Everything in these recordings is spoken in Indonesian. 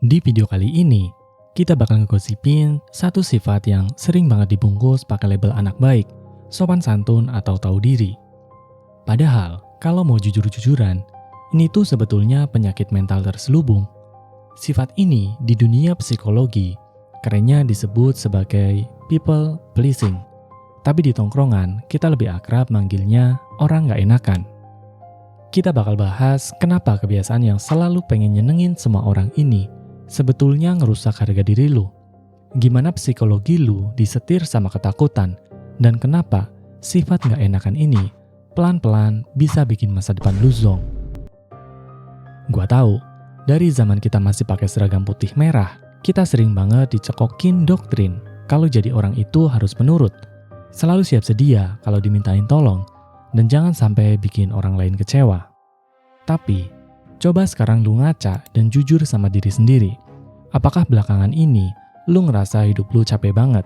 Di video kali ini, kita bakal ngegosipin satu sifat yang sering banget dibungkus pakai label anak baik, sopan santun atau tahu diri. Padahal, kalau mau jujur-jujuran, ini tuh sebetulnya penyakit mental terselubung. Sifat ini di dunia psikologi, kerennya disebut sebagai people pleasing. Tapi di tongkrongan, kita lebih akrab manggilnya orang gak enakan. Kita bakal bahas kenapa kebiasaan yang selalu pengen nyenengin semua orang ini sebetulnya ngerusak harga diri lu. Gimana psikologi lu disetir sama ketakutan, dan kenapa sifat gak enakan ini pelan-pelan bisa bikin masa depan lu zonk. Gua tahu, dari zaman kita masih pakai seragam putih merah, kita sering banget dicekokin doktrin kalau jadi orang itu harus penurut, selalu siap sedia kalau dimintain tolong, dan jangan sampai bikin orang lain kecewa. Tapi, coba sekarang lu ngaca dan jujur sama diri sendiri. Apakah belakangan ini lu ngerasa hidup lu capek banget?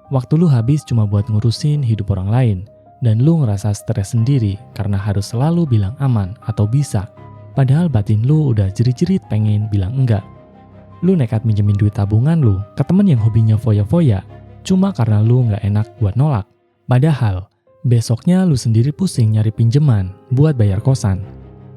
Waktu lu habis cuma buat ngurusin hidup orang lain, dan lu ngerasa stres sendiri karena harus selalu bilang aman atau bisa, padahal batin lu udah jerit-jerit pengen bilang enggak. Lu nekat minjemin duit tabungan lu ke temen yang hobinya foya-foya, cuma karena lu nggak enak buat nolak. Padahal, besoknya lu sendiri pusing nyari pinjeman buat bayar kosan.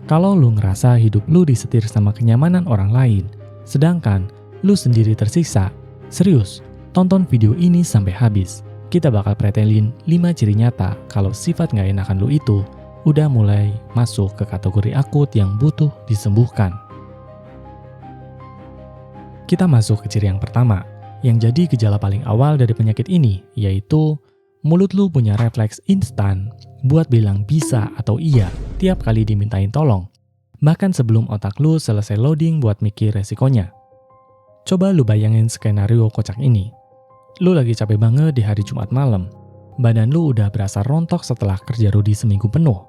Kalau lu ngerasa hidup lu disetir sama kenyamanan orang lain, sedangkan lu sendiri tersiksa, serius, tonton video ini sampai habis. Kita bakal pretelin 5 ciri nyata kalau sifat nggak enakan lu itu udah mulai masuk ke kategori akut yang butuh disembuhkan. Kita masuk ke ciri yang pertama, yang jadi gejala paling awal dari penyakit ini, yaitu mulut lu punya refleks instan buat bilang bisa atau iya tiap kali dimintain tolong, bahkan sebelum otak lu selesai loading buat mikir resikonya. Coba lu bayangin skenario kocak ini. Lu lagi capek banget di hari Jumat malam, badan lu udah berasa rontok setelah kerja rodi seminggu penuh,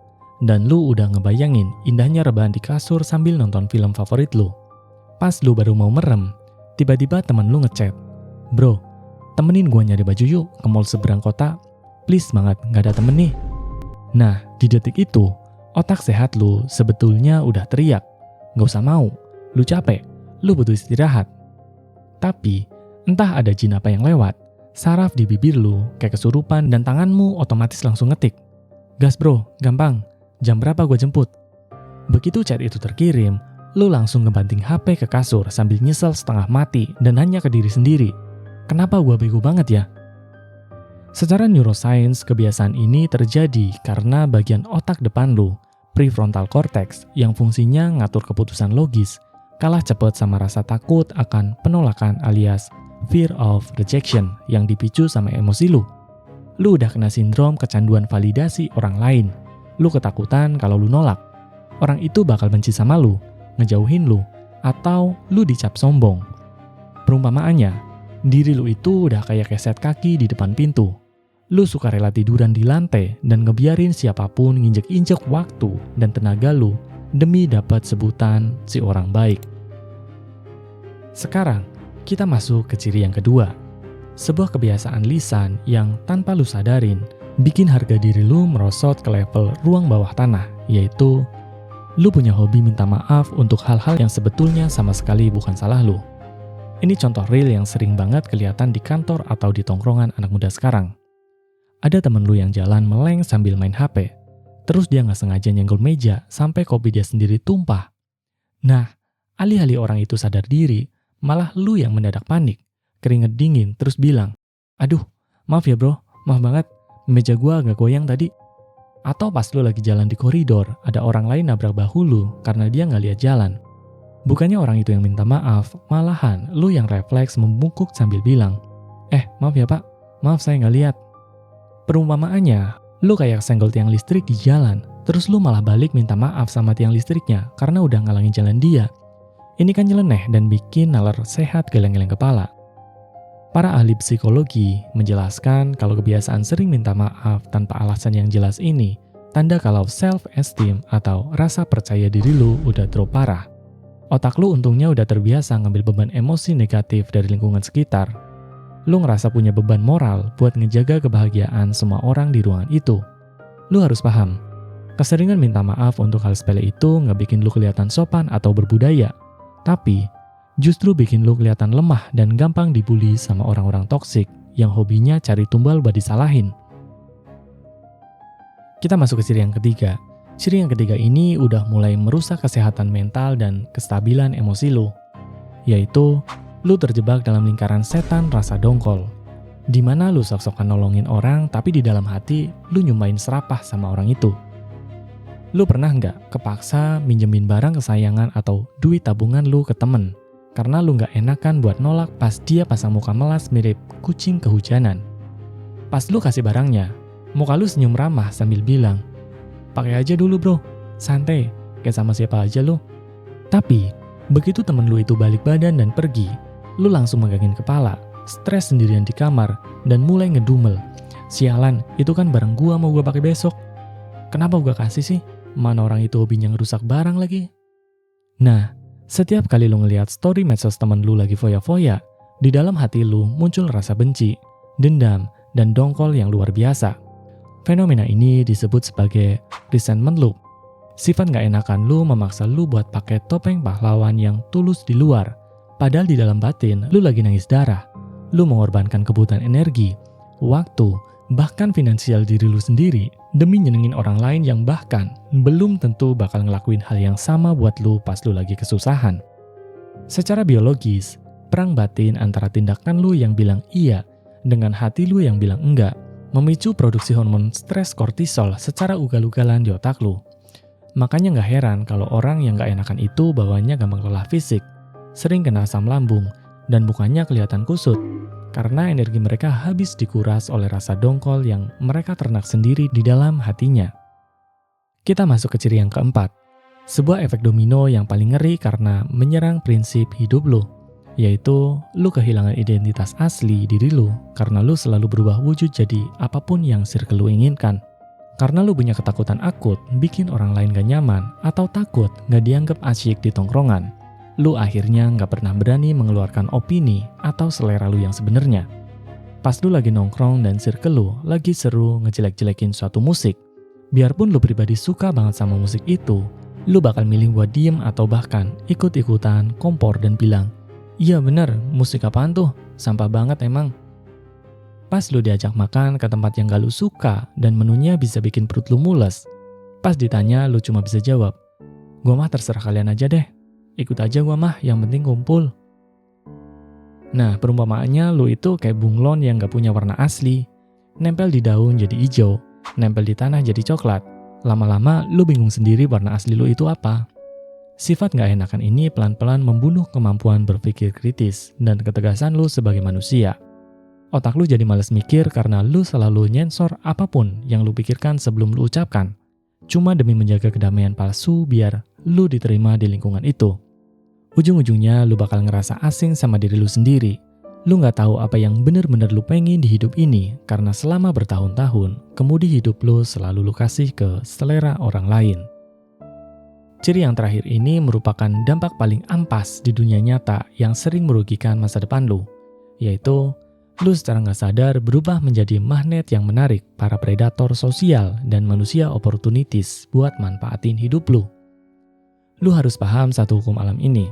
dan lu udah ngebayangin indahnya rebahan di kasur sambil nonton film favorit lu. Pas lu baru mau merem, tiba-tiba temen lu ngechat, "Bro, temenin gua nyari baju yuk ke mall seberang kota. Please banget, gak ada temen nih." Nah, di detik itu, otak sehat lu sebetulnya udah teriak, "Gak usah mau, lu capek, lu butuh istirahat." Tapi, entah ada jin apa yang lewat, saraf di bibir lu kayak kesurupan dan tanganmu otomatis langsung ngetik, "Gas bro, gampang, jam berapa gua jemput?" Begitu chat itu terkirim, lu langsung ngebanting HP ke kasur sambil nyesel setengah mati dan hanya ke diri sendiri. Kenapa gua bego banget ya? Secara neuroscience, kebiasaan ini terjadi karena bagian otak depan lu, prefrontal cortex, yang fungsinya ngatur keputusan logis, kalah cepet sama rasa takut akan penolakan alias fear of rejection yang dipicu sama emosi lu. Lu udah kena sindrom kecanduan validasi orang lain. Lu ketakutan kalau lu nolak, orang itu bakal benci sama lu, ngejauhin lu, atau lu dicap sombong. Perumpamaannya, diri lu itu udah kayak keset kaki di depan pintu. Lu suka rela tiduran di lantai dan ngebiarin siapapun nginjek-injek waktu dan tenaga lu demi dapat sebutan si orang baik. Sekarang, kita masuk ke ciri yang kedua. Sebuah kebiasaan lisan yang tanpa lu sadarin bikin harga diri lu merosot ke level ruang bawah tanah, yaitu lu punya hobi minta maaf untuk hal-hal yang sebetulnya sama sekali bukan salah lu. Ini contoh real yang sering banget kelihatan di kantor atau di tongkrongan anak muda sekarang. Ada temen lu yang jalan meleng sambil main HP, terus dia nggak sengaja nyenggol meja sampai kopi dia sendiri tumpah. Nah, alih-alih orang itu sadar diri, malah lu yang mendadak panik, keringet dingin, terus bilang, "Aduh, maaf ya bro, maaf banget, meja gua agak goyang tadi." Atau pas lu lagi jalan di koridor, ada orang lain nabrak bahu lu karena dia nggak lihat jalan. Bukannya orang itu yang minta maaf, malahan lu yang refleks membungkuk sambil bilang, "Maaf ya pak, maaf saya nggak lihat." Perumpamaannya, lu kayak senggol tiang listrik di jalan, terus lu malah balik minta maaf sama tiang listriknya karena udah ngalangin jalan dia. Ini kan nyeleneh dan bikin nalar sehat geleng-geleng kepala. Para ahli psikologi menjelaskan kalau kebiasaan sering minta maaf tanpa alasan yang jelas ini, tanda kalau self-esteem atau rasa percaya diri lu udah drop parah. Otak lu untungnya udah terbiasa ngambil beban emosi negatif dari lingkungan sekitar. Lu ngerasa punya beban moral buat ngejaga kebahagiaan semua orang di ruangan itu. Lu harus paham, keseringan minta maaf untuk hal sepele itu nggak bikin lu kelihatan sopan atau berbudaya, tapi justru bikin lu kelihatan lemah dan gampang dibully sama orang-orang toksik yang hobinya cari tumbal buat disalahin. Kita masuk ke ciri yang ketiga. Ciri yang ketiga ini udah mulai merusak kesehatan mental dan kestabilan emosi lu, yaitu lu terjebak dalam lingkaran setan rasa dongkol, di mana lu sok-sokan nolongin orang tapi di dalam hati lu nyumpahin serapah sama orang itu. Lu pernah nggak kepaksa minjemin barang kesayangan atau duit tabungan lu ke temen karena lu nggak enakan buat nolak pas dia pasang muka melas mirip kucing kehujanan? Pas lu kasih barangnya, muka lu senyum ramah sambil bilang, "Pakai aja dulu bro, santai, kayak sama siapa aja lu." Tapi, begitu temen lu itu balik badan dan pergi, lu langsung megangin kepala, stres sendirian di kamar, dan mulai ngedumel. "Sialan, itu kan barang gua mau gua pakai besok. Kenapa gua kasih sih? Mana orang itu hobinya ngerusak barang lagi?" Nah, setiap kali lu ngeliat story medsos temen lu lagi foya-foya, di dalam hati lu muncul rasa benci, dendam, dan dongkol yang luar biasa. Fenomena ini disebut sebagai resentment loop. Sifat gak enakan lu memaksa lu buat pakai topeng pahlawan yang tulus di luar, padahal di dalam batin lu lagi nangis darah. Lu mengorbankan kebutuhan energi, waktu, bahkan finansial diri lu sendiri demi nyenengin orang lain yang bahkan belum tentu bakal ngelakuin hal yang sama buat lu pas lu lagi kesusahan. Secara biologis, perang batin antara tindakan lu yang bilang iya dengan hati lu yang bilang enggak memicu produksi hormon stres kortisol secara ugal-ugalan di otak lu. Makanya gak heran kalau orang yang gak enakan itu bawaannya gampang lelah fisik, sering kena asam lambung, dan mukanya kelihatan kusut, karena energi mereka habis dikuras oleh rasa dongkol yang mereka ternak sendiri di dalam hatinya. Kita masuk ke ciri yang keempat, sebuah efek domino yang paling ngeri karena menyerang prinsip hidup lu, yaitu lu kehilangan identitas asli diri lu karena lu selalu berubah wujud jadi apapun yang circle lu inginkan. Karena lu punya ketakutan akut bikin orang lain gak nyaman atau takut gak dianggap asyik di tongkrongan, lu akhirnya gak pernah berani mengeluarkan opini atau selera lu yang sebenarnya. Pas lu lagi nongkrong dan circle lu lagi seru ngejelek-jelekin suatu musik, biarpun lu pribadi suka banget sama musik itu, lu bakal milih buat diem atau bahkan ikut-ikutan kompor dan bilang, "Iya bener, musik apaan tuh? Sampah banget emang." Pas lu diajak makan ke tempat yang gak lu suka dan menunya bisa bikin perut lu mules, pas ditanya lu cuma bisa jawab, "Gua mah terserah kalian aja deh. Ikut aja gua mah, yang penting kumpul." Nah, perumpamaannya lu itu kayak bunglon yang gak punya warna asli. Nempel di daun jadi hijau, nempel di tanah jadi coklat. Lama-lama lu bingung sendiri warna asli lu itu apa. Sifat gak enakan ini pelan-pelan membunuh kemampuan berpikir kritis dan ketegasan lu sebagai manusia. Otak lu jadi males mikir karena lu selalu nyensor apapun yang lu pikirkan sebelum lu ucapkan, cuma demi menjaga kedamaian palsu biar lu diterima di lingkungan itu. Ujung-ujungnya lu bakal ngerasa asing sama diri lu sendiri. Lu gak tahu apa yang bener-bener lu pengen di hidup ini karena selama bertahun-tahun, kemudi hidup lu selalu lu kasih ke selera orang lain. Ciri yang terakhir ini merupakan dampak paling ampas di dunia nyata yang sering merugikan masa depan lu, yaitu lu secara gak sadar berubah menjadi magnet yang menarik para predator sosial dan manusia opportunities buat manfaatin hidup lu. Lu harus paham satu hukum alam ini.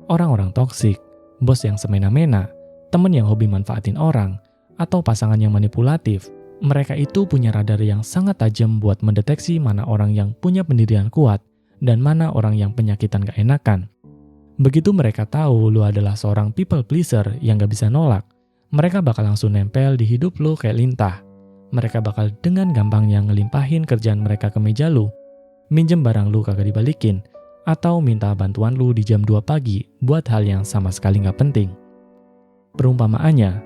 Orang-orang toksik, bos yang semena-mena, temen yang hobi manfaatin orang, atau pasangan yang manipulatif, mereka itu punya radar yang sangat tajam buat mendeteksi mana orang yang punya pendirian kuat dan mana orang yang penyakitan gak enakan. Begitu mereka tahu lu adalah seorang people pleaser yang gak bisa nolak, mereka bakal langsung nempel di hidup lu kayak lintah. Mereka bakal dengan gampangnya ngelimpahin kerjaan mereka ke meja lu, minjem barang lu kagak dibalikin, atau minta bantuan lu di jam 2 pagi buat hal yang sama sekali gak penting. Perumpamaannya,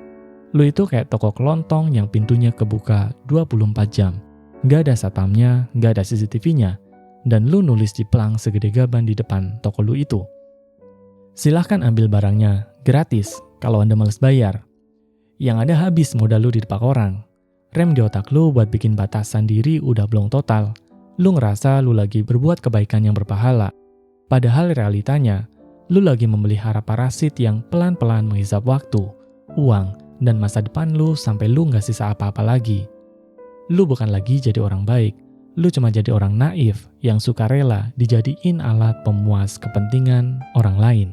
lu itu kayak toko kelontong yang pintunya kebuka 24 jam. Gak ada satpamnya, gak ada CCTV-nya, dan lu nulis di pelang segede gaban di depan toko lu itu. Silahkan ambil barangnya, gratis, kalau Anda males bayar. Yang ada habis modal lu di depak orang. Rem di otak lu buat bikin batasan diri udah blong total. Lu ngerasa lu lagi berbuat kebaikan yang berpahala. Padahal realitanya, lu lagi memelihara parasit yang pelan-pelan menghisap waktu, uang, dan masa depan lu sampai lu gak sisa apa-apa lagi. Lu bukan lagi jadi orang baik. Lu cuma jadi orang naif yang suka rela dijadiin alat pemuas kepentingan orang lain.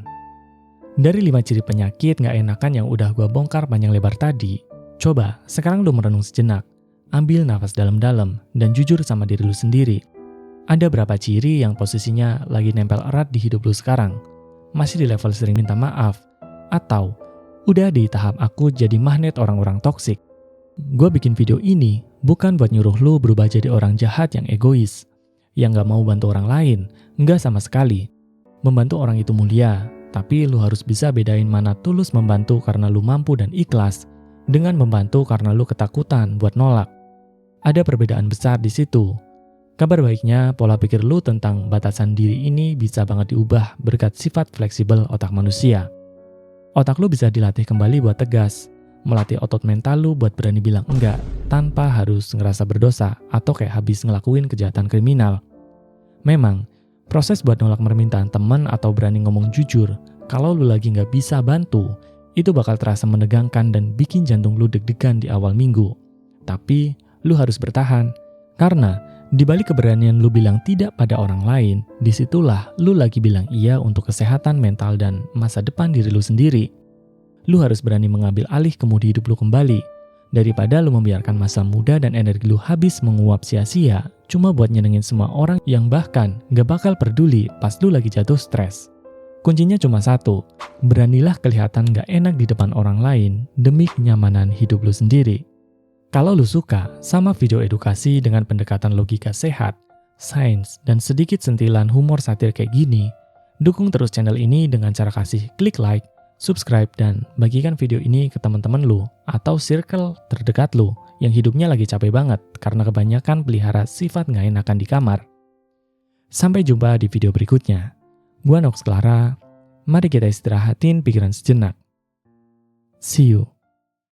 Dari 5 ciri penyakit nggak enakan yang udah gue bongkar panjang lebar tadi, coba sekarang lu merenung sejenak, ambil nafas dalam-dalam, dan jujur sama diri lu sendiri. Ada berapa ciri yang posisinya lagi nempel erat di hidup lu sekarang? Masih di level sering minta maaf? Atau udah di tahap aku jadi magnet orang-orang toksik? Gue bikin video ini bukan buat nyuruh lu berubah jadi orang jahat yang egois, yang gak mau bantu orang lain, nggak sama sekali. Membantu orang itu mulia, tapi lu harus bisa bedain mana tulus membantu karena lu mampu dan ikhlas, dengan membantu karena lu ketakutan buat nolak. Ada perbedaan besar di situ. Kabar baiknya, pola pikir lu tentang batasan diri ini bisa banget diubah berkat sifat fleksibel otak manusia. Otak lu bisa dilatih kembali buat tegas, melatih otot mental lu buat berani bilang enggak tanpa harus ngerasa berdosa atau kayak habis ngelakuin kejahatan kriminal. Memang, proses buat nolak permintaan teman atau berani ngomong jujur kalau lu lagi nggak bisa bantu, itu bakal terasa menegangkan dan bikin jantung lu deg-degan di awal minggu. Tapi, lu harus bertahan. Karena, di balik keberanian lu bilang tidak pada orang lain, disitulah lu lagi bilang iya untuk kesehatan mental dan masa depan diri lu sendiri. Lu harus berani mengambil alih kemudi hidup lu kembali, daripada lu membiarkan masa muda dan energi lu habis menguap sia-sia, cuma buat nyenengin semua orang yang bahkan gak bakal peduli pas lu lagi jatuh stres. Kuncinya cuma satu, beranilah kelihatan gak enak di depan orang lain demi kenyamanan hidup lu sendiri. Kalau lu suka sama video edukasi dengan pendekatan logika sehat, sains, dan sedikit sentilan humor satir kayak gini, dukung terus channel ini dengan cara kasih klik like, subscribe, dan bagikan video ini ke teman-teman lu atau circle terdekat lu yang hidupnya lagi capek banget karena kebanyakan pelihara sifat gak enakan di kamar. Sampai jumpa di video berikutnya. Gua Nox Clara, mari kita istirahatin pikiran sejenak. See you.